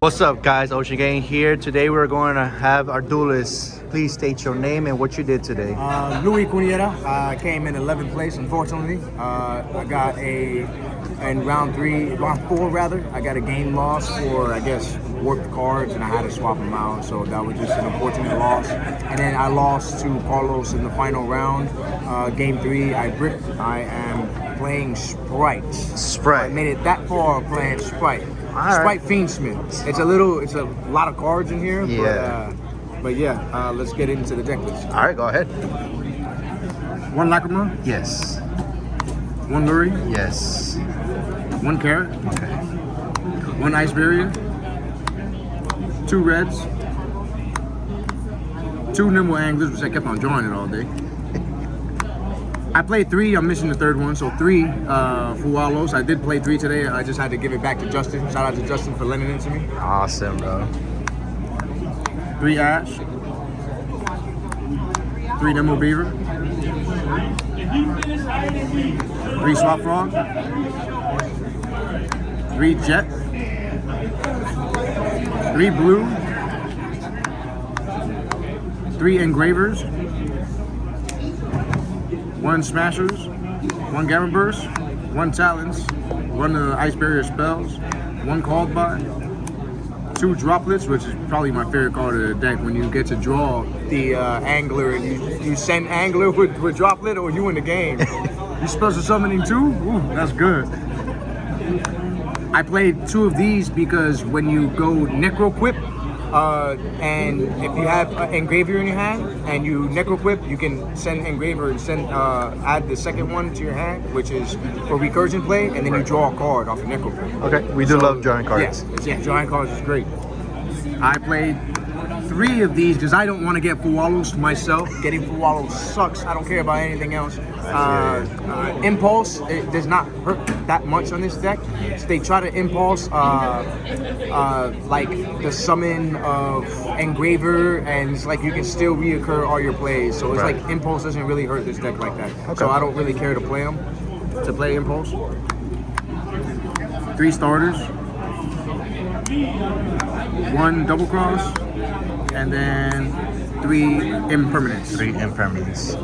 What's up, guys? Ocean Gang here. Today we're going to have our duelists. Please state your name and what you did today. Luis Cunillera. I came in 11th place, unfortunately. I got in round 4 rather, I got a game loss for, I guess, worked cards, and I had to swap them out, so that was just an unfortunate loss. And then I lost to Carlos in the final round. Game 3, I bricked. I am playing Spright. Spright. I made it that far playing Spright. Right. Spright Fiendsmith. It's a lot of cards in here. Yeah. But yeah, let's get into the deck list. All right, go ahead. 1 Lacrima. Yes. 1 Lurie. Yes. 1 Carrot. Okay. 1 Ice Barrier. 2 Reds. 2 Nimble Anglers, which I kept on drawing it all day. I played 3, I'm missing the 3rd one, so 3 Fualos. I did play 3 today, I just had to give it back to Justin. Shout out to Justin for lending it to me. Awesome, bro. 3 Ash. 3 Nimble Beaver. 3 Swap Frog. 3 Jet. 3 Blue. 3 Engravers. 1 Smashers, 1 Gamma Burst, 1 Talons, 1 Ice Barrier Spells, 1 Called By, 2 Droplets, which is probably my favorite card of the deck when you get to draw the Angler and you send Angler with Droplet or you in the game. You special summoning 2? Ooh, that's good. I played 2 of these because when you go Necroquip, and if you have Engraver in your hand and you Necroquip, you can send Engraver and add the 2nd one to your hand, which is for recursion play, and then you draw a card off of Necroquip. Okay, we do love drawing cards. Yeah, drawing cards is great. I played 3 of these because I don't want to get Fualos myself. Getting Fualos sucks. I don't care about anything else. Impulse, it does not hurt that much on this deck. So they try to Impulse like the summon of Engraver, and it's like you can still reoccur all your plays. So it's like Impulse doesn't really hurt this deck like that. Okay. So I don't really care to play them, to play Impulse. 3 starters. 1 double cross, and then 3 impermanents. 3 impermanents.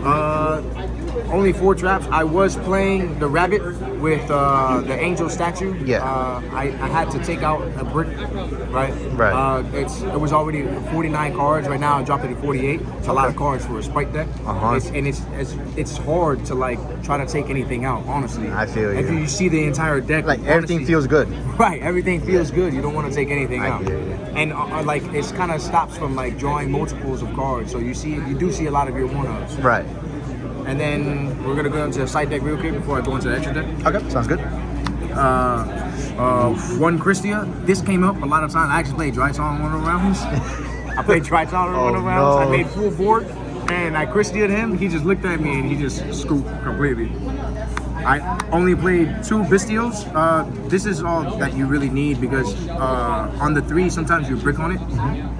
Only 4 traps. I was playing the rabbit with the angel statue. Yeah. I had to take out a brick, right? Right. It was already 49 cards. Right now I dropped it to 48. It's a lot of cards for a Sprite deck. It's hard to like try to take anything out, honestly. I feel you. If you see the entire deck, like everything feels good. Right, everything feels good. You don't want to take anything out. Hear you. And like it kind of stops from like drawing multiples of cards. So you do see a lot of your 1-ups. Right. And then we're gonna go into the side deck real quick before I go into the extra deck. Okay, sounds good. 1 Christia. This came up a lot of times. I actually played Dryton one of the rounds. I played Dryton one of the rounds. No. I made full board, and I Christia'd him. He just looked at me and he just scooped completely. I only played 2 Bestials. This is all that you really need because on the 3, sometimes you brick on it.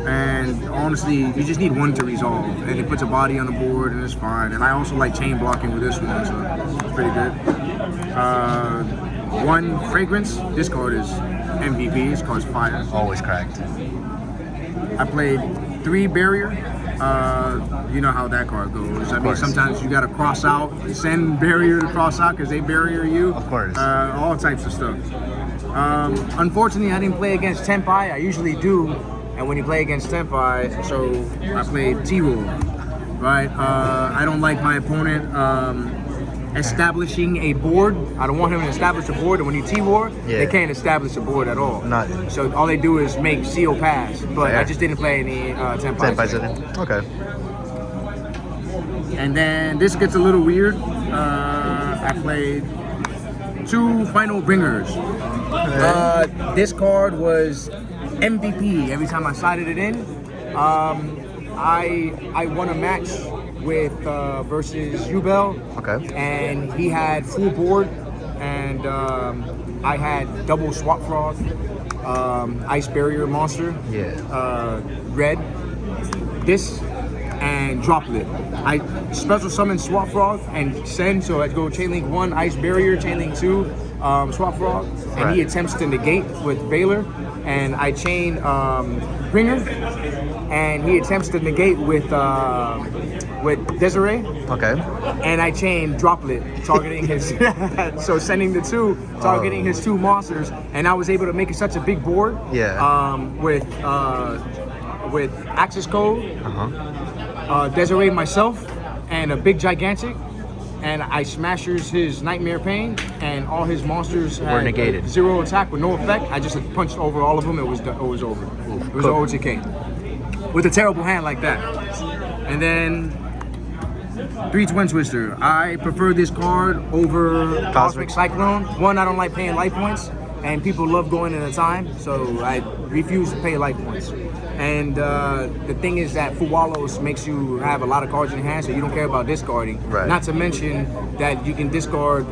And honestly, you just need 1 to resolve. And it puts a body on the board and it's fine. And I also like chain blocking with this one, so it's pretty good. 1 Fragrance. This card is MVP. This card's fire. Always cracked. I played 3 Barrier. You know how that card goes. I mean, sometimes you gotta cross out, send Barrier to cross out because they barrier you. Of course. All types of stuff. Unfortunately, I didn't play against Tempai. I usually do. And when you play against Tempai, so I played T-Roll, right? I don't like my opponent establishing a board. I don't want him to establish a board, and when you T-War, they can't establish a board at all. Nothing. So all they do is make CO pass, but I just didn't play any Tempai. Okay. And then this gets a little weird. I played 2 Final Bringers. This card was MVP every time I sided it in. I won a match with versus Ubel. Okay. And he had full board, and I had double Swap Frog, Ice Barrier Monster, Red, this, and Droplet. I special summon Swap Frog and send, so I go Chain Link 1, Ice Barrier, Chain Link 2, Swap Frog, and he attempts to negate with Baylor, and I chain Ringer, and he attempts to negate with Desiree. Okay. And I chain Droplet, targeting his, so sending the 2, targeting his 2 monsters, and I was able to make it such a big board. Yeah. With Access Code, Desiree, myself, and a big gigantic, and I smashers his Nightmare Pain, and all his monsters were negated. 0 attack with no effect. I just punched over all of them. It was over. It was OTK with a terrible hand like that. And then 3 Twin Twister. I prefer this card over Cosmic Cyclone. One, I don't like paying life points, and people love going in a time, so I refuse to pay life points. And the thing is that Fuwalos makes you have a lot of cards in your hand, so you don't care about discarding. Right. Not to mention that you can discard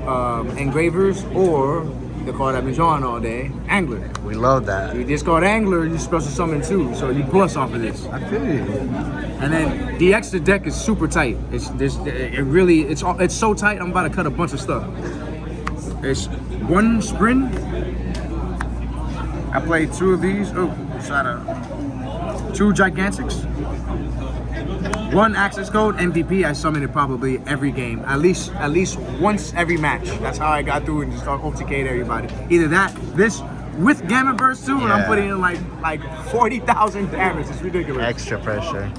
Engravers or the card I've been drawing all day, Angler. We love that. You discard Angler, you're supposed to summon 2, so you plus off of this. I feel you. And then the extra deck is super tight. It's so tight. I'm about to cut a bunch of stuff. It's 1 Sprint. I played 2 of these. Oh, shut up. 2 Gigantics. 1 Access Code MVP. I summon it probably every game, at least once every match. That's how I got through and just OTK'd everybody. Either that, this with Gamma Burst too, and I'm putting in like 40,000 damage. It's ridiculous. Extra pressure.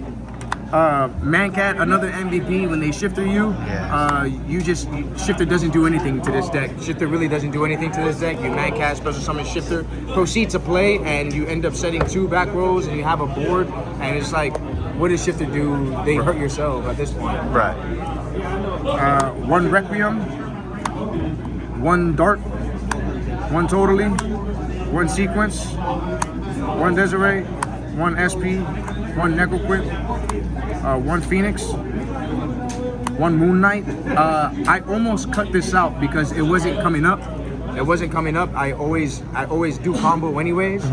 Mancat, another MVP. When they shifter you, shifter doesn't do anything to this deck. Shifter really doesn't do anything to this deck. You Mancat, special summon shifter, proceed to play, and you end up setting 2 back rows, and you have a board, and it's like, what does shifter do? They hurt yourself at this point. Right. 1 Requiem, 1 Dart, 1 Totally, 1 Sequence, 1 Desiree, 1 SP, 1 Necroquip, 1 Phoenix, 1 Moon Knight. I almost cut this out because it wasn't coming up. I always do combo anyways,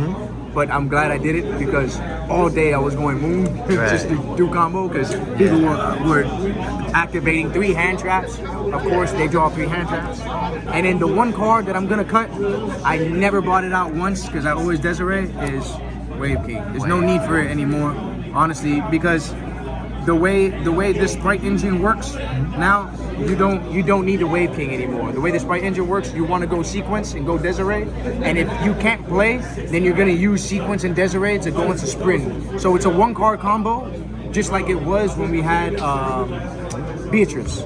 but I'm glad I did it because all day I was going Moon just to do combo because people were activating 3 hand traps. Of course, they draw 3 hand traps. And then the 1 card that I'm gonna cut, I never bought it out once because I always Desiree, is Wave Key. There's no need for it anymore, honestly, because the way this Spright engine works now, you don't need a Wave King anymore. The way the Spright engine works, you want to go Sequence and go Desiree, and if you can't play, then you're gonna use Sequence and Desiree to go into Sprint. So it's a 1 card combo, just like it was when we had Beatrice.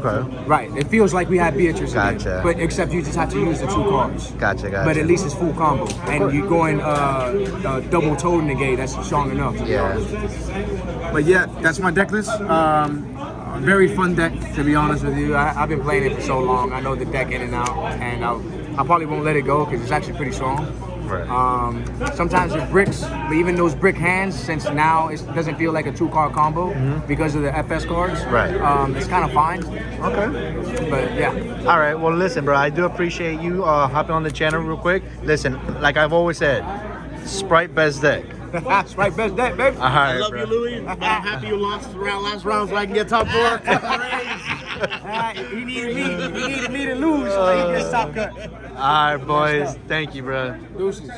Okay. Right. It feels like we had Beatrice again, Gotcha. but except you just have to use the 2 cards. Gotcha. But at least it's full combo, and you're going double Toad Negate. That's strong enough. Yeah. But yeah, that's my deck list. Very fun deck, to be honest with you. I've been playing it for so long. I know the deck in and out, and I probably won't let it go because it's actually pretty strong. Right. Sometimes with bricks, but even those brick hands, since now it doesn't feel like a 2-card combo because of the FS cards. Right. It's kind of fine. Okay. But yeah. All right. Well, listen, bro. I do appreciate you hopping on the channel real quick. Listen, like I've always said, Spright best deck. Spright best deck, baby. All right, I love you, Louis, but I'm happy you lost last round so I can get top 4. He needed me to lose so he can get top cut. All right, boys. Thank you, bro. Deuces.